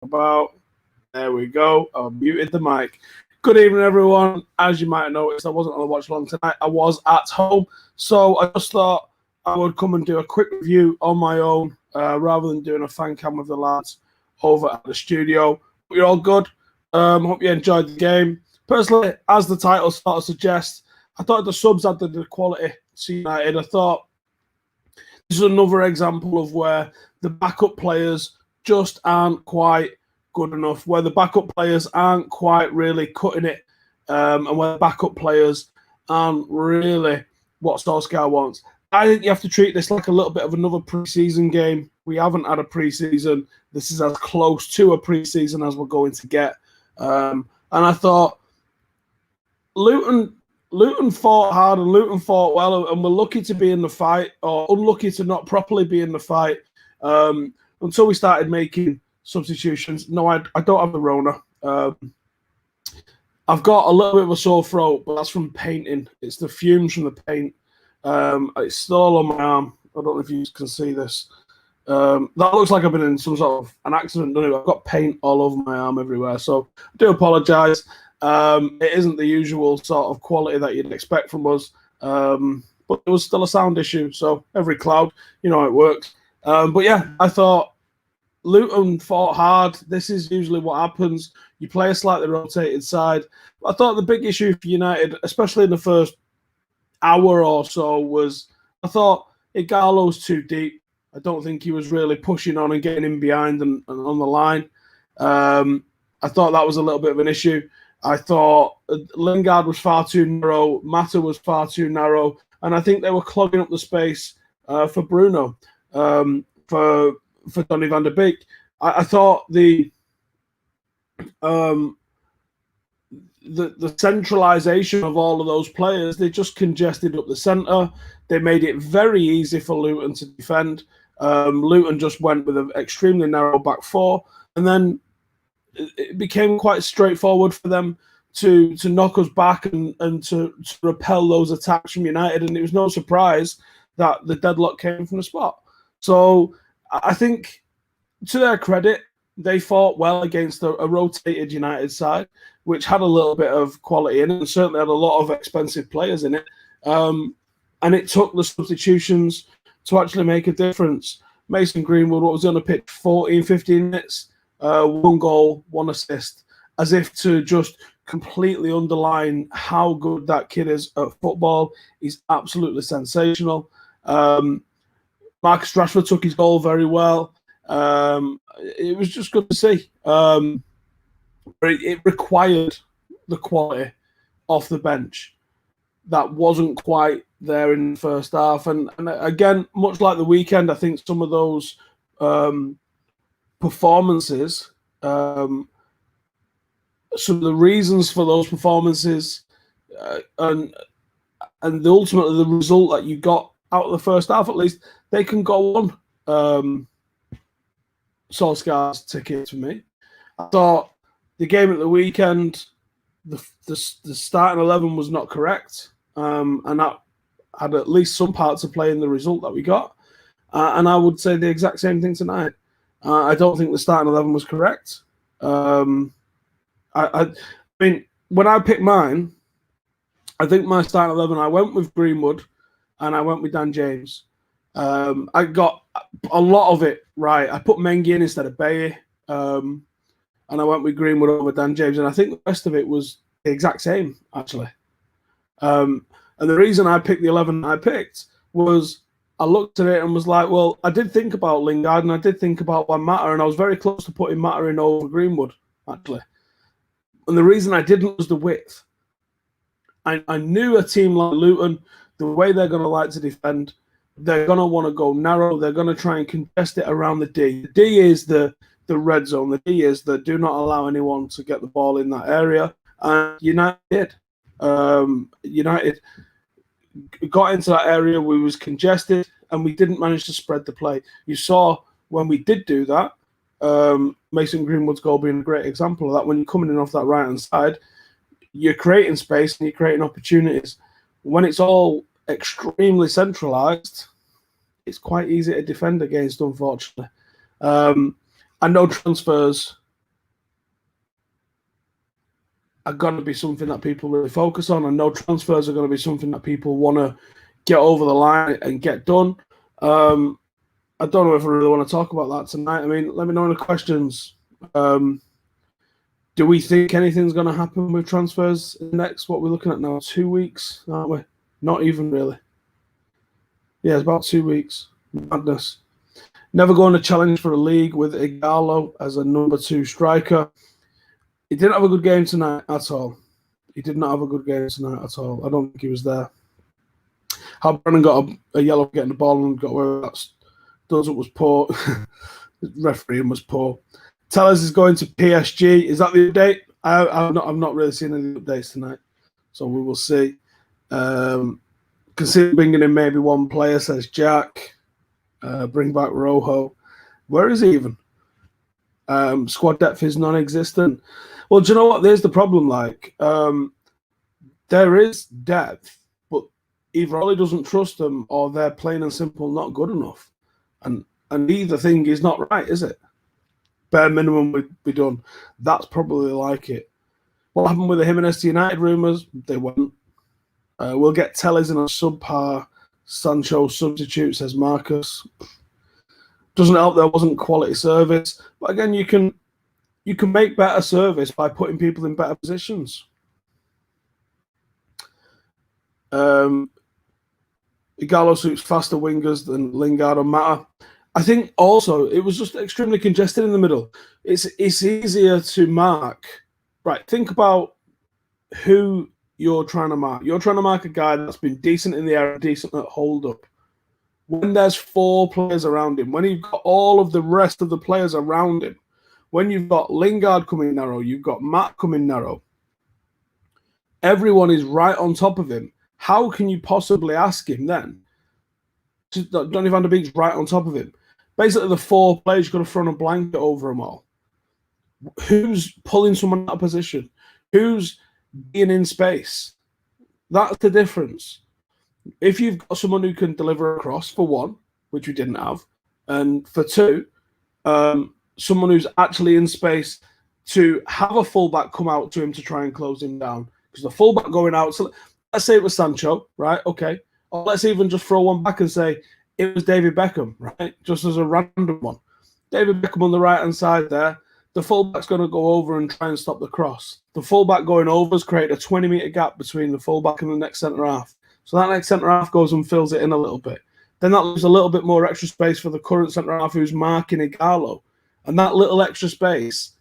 about. There we go. I muted the mic. Good evening, everyone. As you might have noticed, I wasn't on the watch long tonight. I was at home, so I just thought I would come and do a quick review on my own rather than doing a fan cam with the lads over at the studio. You're all good. Hope you enjoyed the game. Personally, as the title sort of suggests, I thought the subs had the quality to United. I thought this is another example of where the backup players just aren't quite good enough, where the backup players aren't quite really cutting it, and where the backup players aren't really what Solskjaer wants. I think you have to treat this like a little bit of another pre-season game. We haven't had a pre-season. This is as close to a pre-season as we're going to get. And I thought Luton fought hard and Luton fought well, and we're lucky to be in the fight, or unlucky to not properly be in the fight, until we started making substitutions. No, I don't have the Rona. I've got a little bit of a sore throat, but that's from painting. It's the fumes from the paint. It's still all on my arm. I don't know if you can see this. That looks like I've been in some sort of an accident, doesn't it? I've got paint all over my arm everywhere, so I do apologise. It isn't the usual sort of quality that you'd expect from us, but it was still a sound issue, so every cloud, you know how it works. But yeah, I thought Luton fought hard. This is usually what happens. You play a slightly rotated side. I thought the big issue for United, especially in the first hour or so, was I thought Igalo's too deep. I don't think he was really pushing on and getting in behind and on the line. I thought that was a little bit of an issue. I thought Lingard was far too narrow. Mata was far too narrow. And I think they were clogging up the space for Bruno, for Donny van de Beek. I thought the centralisation of all of those players, they just congested up the centre. They made it very easy for Luton to defend. Luton just went with an extremely narrow back four, and then it became quite straightforward for them to knock us back and to repel those attacks from United. And it was no surprise that the deadlock came from the spot. So I think, to their credit, they fought well against a rotated United side, which had a little bit of quality in it and certainly had a lot of expensive players in it. And it took the substitutions to actually make a difference. Mason Greenwood, what was on the pitch, 14, 15 minutes, 1 goal, 1 assist, as if to just completely underline how good that kid is at football. He's absolutely sensational. Marcus Rashford took his goal very well. It was just good to see. But it required the quality off the bench that wasn't quite there in the first half. And again, much like the weekend, I think some of those performances, some of the reasons for those performances, and ultimately the result that you got out of the first half, at least, they can go on Solskjaer's ticket for me. I thought the game at the weekend, the starting 11 was not correct, and that had at least some part to play in the result that we got. And I would say the exact same thing tonight. I don't think the starting 11 was correct. I mean, when I picked mine, I think my starting 11, I went with Greenwood and I went with Dan James. I got a lot of it right. I put Mengi in instead of Baye, and I went with Greenwood over Dan James. And I think the rest of it was the exact same, actually. And the reason I picked the 11 I picked was I looked at it and was like, well, I did think about Lingard and I did think about Juan Mata, and I was very close to putting Mata in over Greenwood, actually. And the reason I didn't was the width. I knew a team like Luton, the way they're going to like to defend, they're going to want to go narrow. They're going to try and contest it around the D. The D is the red zone. The D is the do not allow anyone to get the ball in that area. And United did. United got into that area. We was congested and we didn't manage to spread the play. You saw when we did do that, Mason Greenwood's goal being a great example of that. When you're coming in off that right-hand side, you're creating space and you're creating opportunities. When it's all extremely centralised, it's quite easy to defend against, unfortunately. I know transfers are going to be something that people really focus on. I know transfers are going to be something that people want to get over the line and get done. I don't know if I really want to talk about that tonight. I mean, let me know in the questions. Do we think anything's going to happen with transfers next? What we're looking at now, 2 weeks, aren't we? Not even really. Yeah, it's about 2 weeks. Madness. Never going to challenge for a league with Igalo as a number 2 striker. He didn't have a good game tonight at all. He did not have a good game tonight at all. I don't think he was there. How Brennan got a yellow for getting the ball and got away with that. Does it was poor. The refereeing was poor. Tellers is going to PSG. Is that the update? I've not really seen any updates tonight, so we will see. Consider bringing in maybe one player, says Jack. Bring back Rojo. Where is he even? Squad depth is non-existent. Well, do you know what? There's the problem. Like, there is depth, but either Ollie doesn't trust them or they're plain and simple not good enough. And either thing is not right, is it? Bare minimum would be done. That's probably like it. What happened with the Jimenez to United rumours? They went. We'll get Tellers in a subpar Sancho substitute, says Marcus. Doesn't help there wasn't quality service. But again, you can make better service by putting people in better positions. Igalo suits faster wingers than Lingard or Mata. I think also it was just extremely congested in the middle. It's easier to mark. Right, think about who you're trying to mark. You're trying to mark a guy that's been decent in the air, decent at hold-up. When there's 4 players around him, when you've got all of the rest of the players around him, when you've got Lingard coming narrow, you've got Matt coming narrow, everyone is right on top of him. How can you possibly ask him then? Donny van der Beek's right on top of him. Basically, the 4 players, you've got to throw a blanket over them all. Who's pulling someone out of position? Who's being in space? That's the difference. If you've got someone who can deliver a cross, for one, which we didn't have, and for 2, someone who's actually in space to have a fullback come out to him to try and close him down. Because the fullback going out, so let's say it was Sancho, right? Okay. Or let's even just throw one back and say it was David Beckham, right? Just as a random one. David Beckham on the right-hand side there. The fullback's going to go over and try and stop the cross. The fullback going over has created a 20-metre gap between the fullback and the next centre-half. So that next centre-half goes and fills it in a little bit. Then that leaves a little bit more extra space for the current centre-half who's marking Igalo. And that little extra space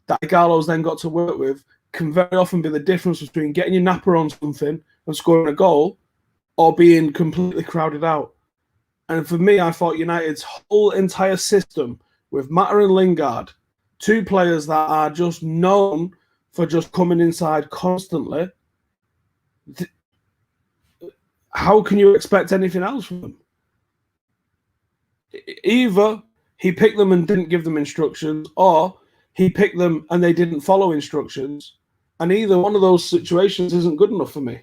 that Igalo's then got to work with can very often be the difference between getting your napper on something and scoring a goal or being completely crowded out. And for me, I thought United's whole entire system with Mata and Lingard, 2 players that are just known for just coming inside constantly, how can you expect anything else from them? Either he picked them and didn't give them instructions, or he picked them and they didn't follow instructions. And either one of those situations isn't good enough for me.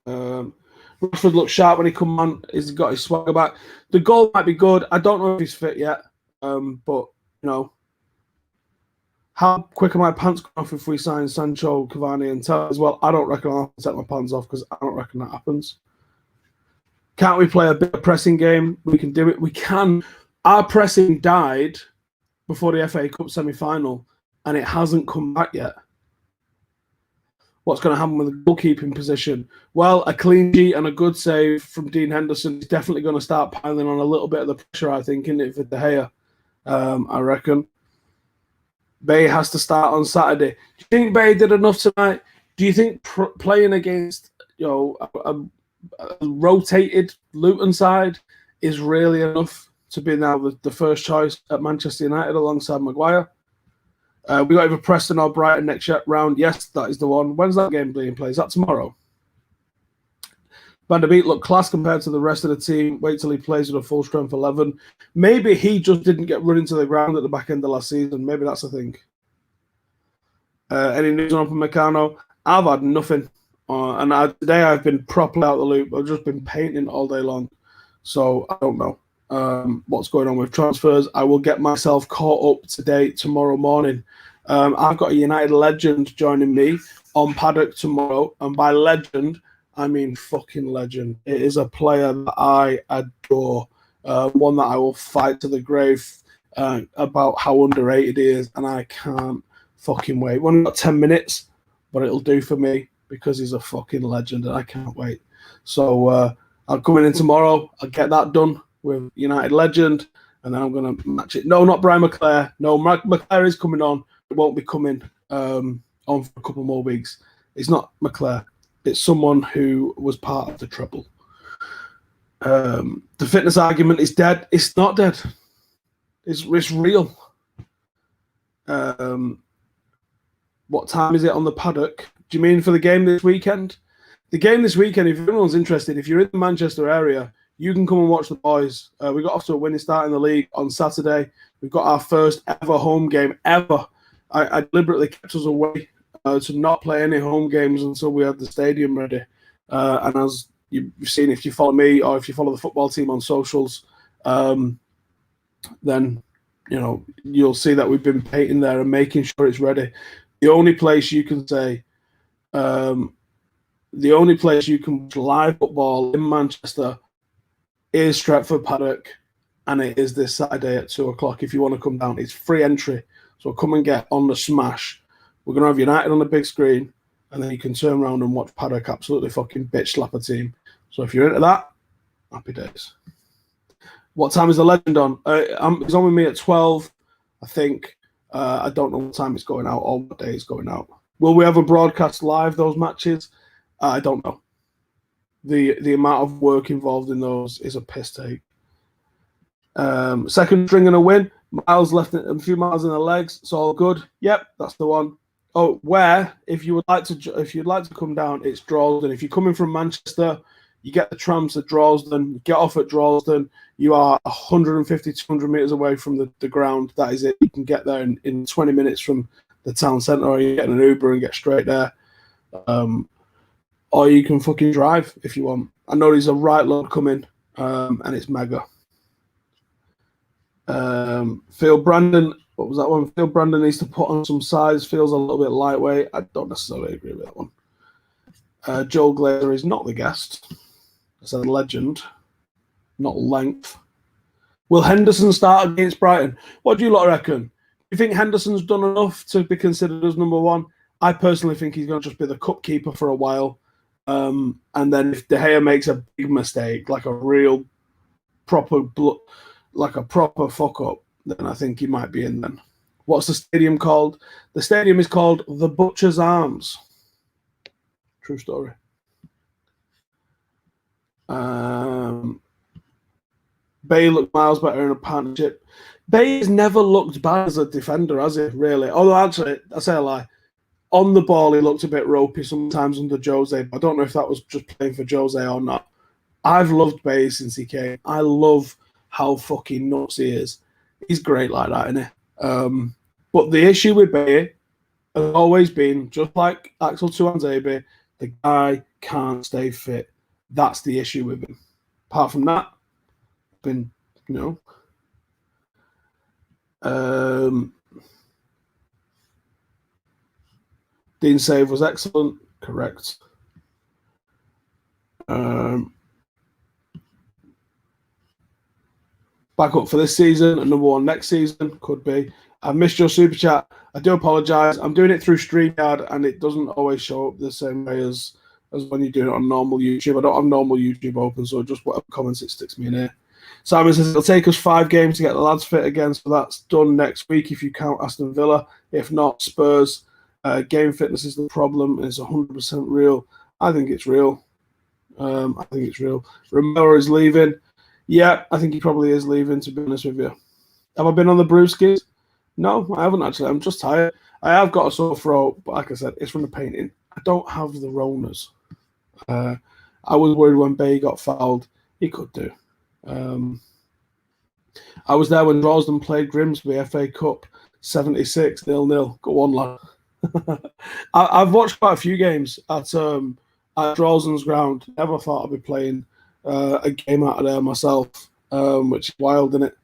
Rashford looked sharp when he come on. He's got his swagger back. The goal might be good. I don't know if he's fit yet. But, you know, how quick are my pants going off if we sign Sancho, Cavani and Tell as well? I don't reckon I'll have to take my pants off because I don't reckon that happens. Can't we play a bit of pressing game? We can do it. We can. Our pressing died before the FA Cup semi-final and it hasn't come back yet. What's going to happen with the goalkeeping position? Well, a clean sheet and a good save from Dean Henderson is definitely going to start piling on a little bit of the pressure, I think, isn't it, for De Gea? I reckon. Bay has to start on Saturday. Do you think Bay did enough tonight? Do you think playing against a rotated Luton side is really enough to be now the first choice at Manchester United alongside Maguire? We got either Preston or Brighton next round. Yes, that is the one. When's that game being played? Is that tomorrow? Van der Beek looked class compared to the rest of the team. Wait till he plays with a full strength 11. Maybe he just didn't get run into the ground at the back end of last season. Maybe that's the thing. Any news on Meccano? I've had nothing. Today I've been properly out of the loop. I've just been painting all day long. So I don't know what's going on with transfers. I will get myself caught up today, tomorrow morning. I've got a United legend joining me on Paddock tomorrow, and by legend, I mean fucking legend. It is a player that I adore, one that I will fight to the grave about how underrated he is, and I can't fucking wait. We've only got 10 minutes, but it'll do for me because he's a fucking legend, and I can't wait. So I'll come in tomorrow. I'll get that done with United legend, and then I'm going to match it. No, not Brian McClare. No, McClare is coming on. It won't be coming on for a couple more weeks. It's not McClare. It's someone who was part of the treble. The fitness argument is dead. It's not dead. It's real. What time is it on the Paddock? Do you mean for the game this weekend? The game this weekend, if anyone's interested, if you're in the Manchester area, you can come and watch the boys. We got off to a winning start in the league on Saturday. We've got our first ever home game ever. I deliberately kept us away to not play any home games until we had the stadium ready. And as you've seen, if you follow me or if you follow the football team on socials, then you'll see that we've been painting there and making sure it's ready. The only place you can say, the only place you can watch live football in Manchester is Stretford Paddock, and it is this Saturday at 2:00. If you want to come down, it's free entry. So come and get on the smash. We're going to have United on the big screen, and then you can turn around and watch Paddock absolutely fucking bitch slap a team. So if you're into that, happy days. What time is the legend on? It's on with me at 12, I think. I don't know what time it's going out or what day it's going out. Will we ever broadcast live those matches? I don't know. The amount of work involved in those is a piss take. Second string and a win. Miles left a few miles in the legs. It's all good. Yep, that's the one. Oh, where if you'd like to come down, it's Droylsden. If you're coming from Manchester, you get the trams at Droylsden. You get off at Droylsden. You are 150, 200 meters away from the ground. That is it. You can get there in 20 minutes from the town centre, or you get an Uber and get straight there. Or you can fucking drive if you want. I know there's a right load coming, and it's mega. Phil Brandon, what was that one? Phil Brandon needs to put on some size. Feels a little bit lightweight. I don't necessarily agree with that one. Joel Glazer is not the guest. I said legend, not length. Will Henderson start against Brighton? What do you lot reckon? Do you think Henderson's done enough to be considered as number one? I personally think he's going to just be the cup keeper for a while. And then if De Gea makes a big mistake, like a real proper fuck up, then I think he might be in then. What's the stadium called? The stadium is called the Butcher's Arms. True story. Bay looked miles better in a partnership. Bay has never looked bad as a defender, has he, really? Although, actually, I say a lie. On the ball, he looked a bit ropey sometimes under Jose. I don't know if that was just playing for Jose or not. I've loved Bay since he came. I love how fucking nuts he is. He's great like that, isn't he? But the issue with Bay has always been, just like Axel Tuanzebe, the guy can't stay fit. That's the issue with him. Apart from that, been, Dean save was excellent. Correct. Back up for this season and number one next season. Could be. I've missed your super chat. I do apologise. I'm doing it through StreamYard and it doesn't always show up the same way as when you do it on normal YouTube. I don't have normal YouTube open, so just whatever comments it sticks me in here. Simon says it'll take us 5 games to get the lads fit again, so that's done next week if you count Aston Villa. If not, Spurs. Game fitness is the problem. It's 100% real. I think it's real. Romero is leaving. Yeah, I think he probably is leaving, to be honest with you. Have I been on the brewskis? No, I haven't actually. I'm just tired. I have got a sore throat, but like I said, it's from the painting. I don't have the Ronas. I was worried when Bay got fouled. He could do. I was there when Droylsden played Grimsby FA Cup 76 0-0. Go on, lad. I've watched quite a few games at Droylsden's ground. Never thought I'd be playing a game out of there myself, which is wild, isn't it?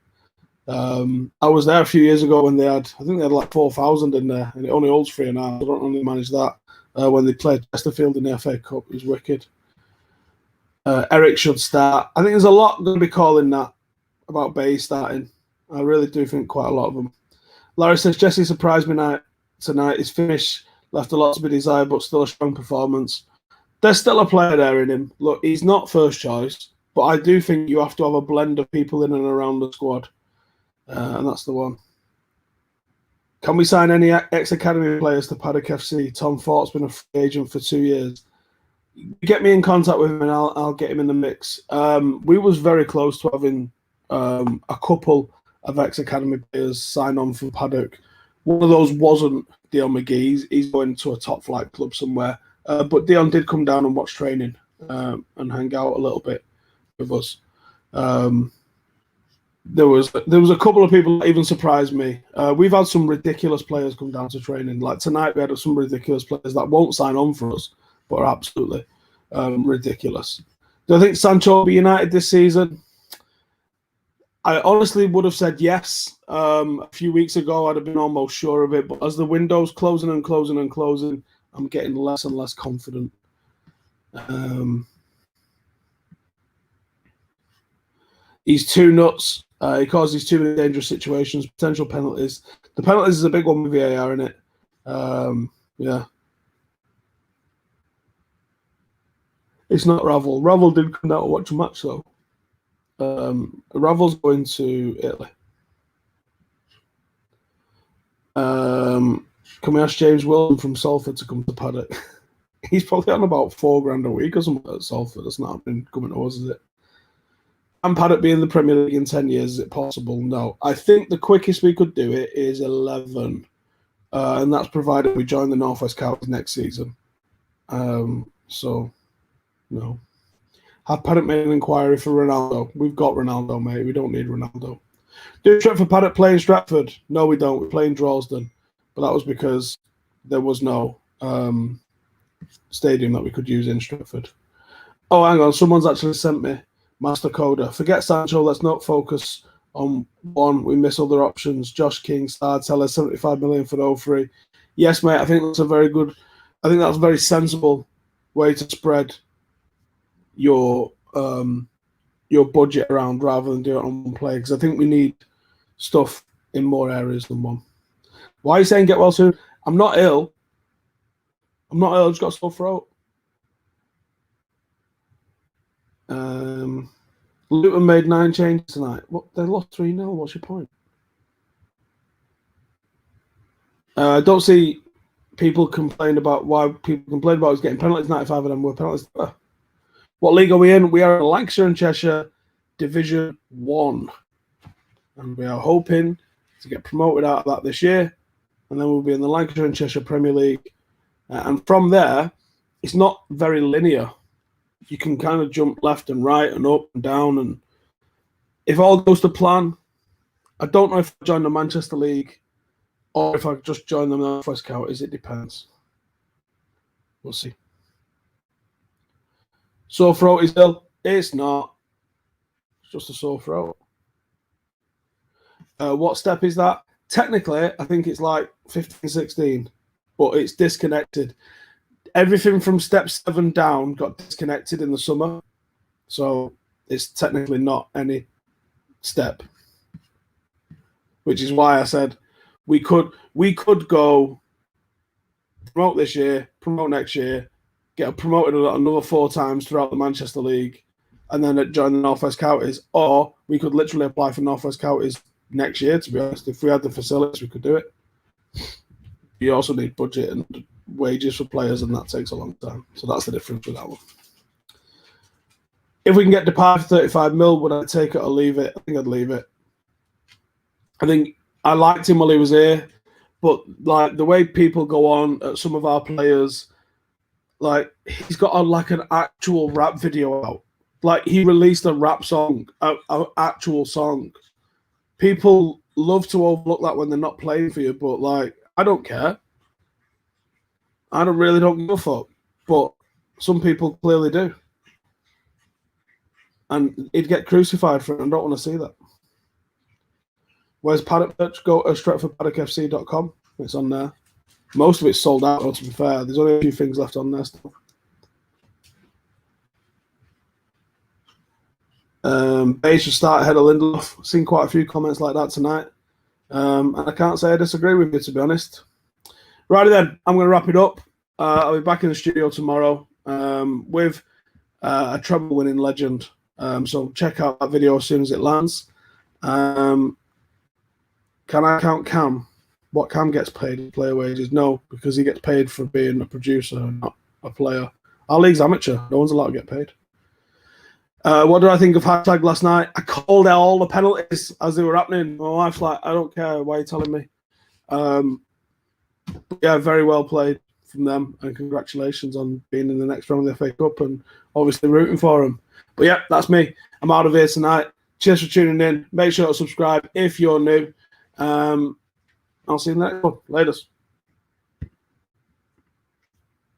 I was there a few years ago when I think they had like 4,000 in there, and it only holds 3.5. I don't really manage that. When they played Chesterfield in the FA Cup, it was wicked. Eric should start. I think there's a lot going to be calling that about Bay starting. I really do think quite a lot of them. Larry says, Jesse surprised me tonight. His finish left a lot to be desired, but still a strong performance. There's still a player there in him. Look, he's not first choice, but I do think you have to have a blend of people in and around the squad. And that's the one. Can we sign any ex-academy players to Paddock FC? Tom Fort's been a free agent for 2 years. Get me in contact with him and I'll get him in the mix. We was very close to having a couple of ex-academy players sign on for Paddock. One of those wasn't Dion McGee. He's going to a top flight club somewhere. But Dion did come down and watch training and hang out a little bit with us. There was a couple of people that even surprised me. We've had some ridiculous players come down to training. Like tonight, we had some ridiculous players that won't sign on for us, but are absolutely ridiculous. Do I think Sancho will be United this season? I honestly would have said yes. A few weeks ago, I'd have been almost sure of it. But as the window's closing and closing and closing, I'm getting less and less confident. He's too nuts. He causes too many dangerous situations, potential penalties. The penalties is a big one with VAR, isn't it? Yeah. It's not Ravel. Ravel did come down to watch a match, though. Ravel's going to Italy. Can we ask James Wilson from Salford to come to Paddock? He's probably on about $4,000 a week or something at Salford. That's not been coming to us, is it? And Paddock being in the Premier League in 10 years, is it possible? No. I think the quickest we could do it is 11. And that's provided we join the North West Counties next season. So, no. Have Paddock made an inquiry for Ronaldo? We've got Ronaldo, mate. We don't need Ronaldo. Do Stretford Paddock play in Stretford? No, we don't. We play in Droylsden. But that was because there was no stadium that we could use in Stretford. Oh, hang on. Someone's actually sent me Master Coder. Forget Sancho. Let's not focus on one. We miss other options. Josh King, Star Teller, 75 million for 0-3. Yes, mate. I think that's a very sensible way to spread your budget around rather than do it on one play, because I think we need stuff in more areas than one. Why are you saying get well soon? I'm not ill. I've just got a sore throat. Luton made 9 changes tonight. What? They lost 3-0. What's your point? I don't see people complain about why people complain about us getting penalties. 95 of them were penalties. What league are we in? We are in Lancashire and Cheshire Division 1. And we are hoping to get promoted out of that this year. And then we'll be in the Lancashire and Cheshire Premier League. And from there, it's not very linear. You can kind of jump left and right and up and down. And if all goes to plan, I don't know if I join the Manchester League or if I just join the North West Counties. It depends. We'll see. Sore throat is ill. It's not. It's just a sore throat. What step is that? Technically, I think it's like 15, 16, but it's disconnected. Everything from step 7 down got disconnected in the summer, so it's technically not any step. Which is why I said we could go promote this year, promote next year, get promoted another 4 times throughout the Manchester League, and then join the North West Counties. Or we could literally apply for North West Counties next year, to be honest. If we had the facilities, we could do it. You also need budget and wages for players, and that takes a long time. So that's the difference with that one. If we can get Depay for 35 mil, would I take it or leave it? I think I'd leave it. I think I liked him while he was here, but like the way people go on at some of our players, like he's got like an actual rap video out. Like he released a rap song, an actual song. People love to overlook that when they're not playing for you, but like I don't care. I don't give a fuck. But some people clearly do. And he'd get crucified for it. I don't want to see that. Where's Paddock merch? Go to stretfordpaddockfc.com. It's on there. Most of it's sold out, to be fair. There's only a few things left on there still. Bay should start ahead of Lindelof. Seen quite a few comments like that tonight. And I can't say I disagree with you, to be honest. Righty then, I'm going to wrap it up. I'll be back in the studio tomorrow with a treble-winning legend. So check out that video as soon as it lands. Can I count Cam? What Cam gets paid in player wages? No, because he gets paid for being a producer, not a player. Our league's amateur. No one's allowed to get paid. What did I think of hashtag last night? I called out all the penalties as they were happening. My wife's like, I don't care. Why are you telling me? Yeah, very well played from them. And congratulations on being in the next round of the FA Cup and obviously rooting for them. But yeah, that's me. I'm out of here tonight. Cheers for tuning in. Make sure to subscribe if you're new. I'll see you in the next one. Laters.